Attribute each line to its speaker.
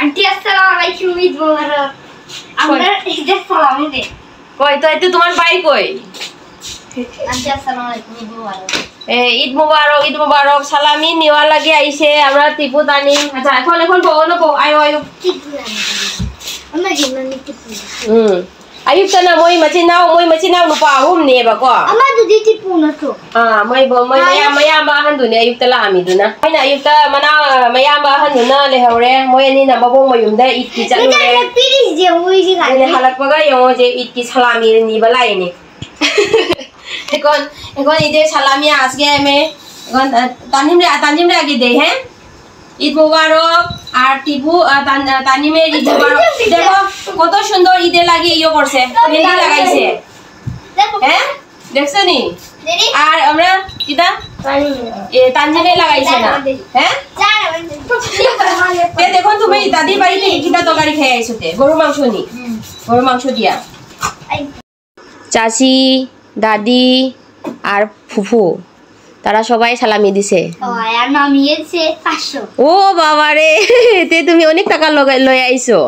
Speaker 1: Aunty আসসালামু আলাইকুম, ঈদ মোবারক। আমরা ঈদের সালামি দে।
Speaker 2: কই তো এতে তোমার ভাই কই?
Speaker 1: আন্টি আসসালামু আলাইকুম, ঈদ মোবারক।
Speaker 2: ঈদ মোবারক, ঈদ মোবারক। সালামি নেওয়ার লাগে আইছে আমরা টিপু দানি। আচ্ছা এখন বলো কো আয়ো আয়ো।
Speaker 1: টিপু দানি। আমরা গিয়ে Tipu.
Speaker 2: Ayub sana moi macinaw lupa ahum ni ba ko.
Speaker 1: Ama dudi tipu na to.
Speaker 2: Moi maya bahan dun Ayub tala ami dun na. Ay na Ayub ta mana maya bahan dun na le hore moi ani na mabong mayum da itki chalu le.
Speaker 1: Ita pilis je moi ji ga.
Speaker 2: Ni halak baga yo je itki salami ni balai ni. Ekon ide salami aske me ekon tanjim re age de he. Eid মোবারক আর টিপু তানিমের ঈদ মোবারক। দেখো কত সুন্দর ঈদে লাগে ইয়ে করছে, মেহেন্দি লাগাইছে। হ্যাঁ দেখছো নি? আর আমরা কিটা তানজিমে লাগাইছে না। হ্যাঁ দেখুন তুমি দাদির বাড়িতে কিটা তরকারি খেয়ে আইছো তে গরু মাংস নি, গরু মাংস দিয়া। চাচি দাদি আর ফুফু তারা সবাই সালামি দিছে।
Speaker 1: আর নামিয়েছে 500।
Speaker 2: ও বাবা রে, তে তুমি অনেক টাকা লই আইছো।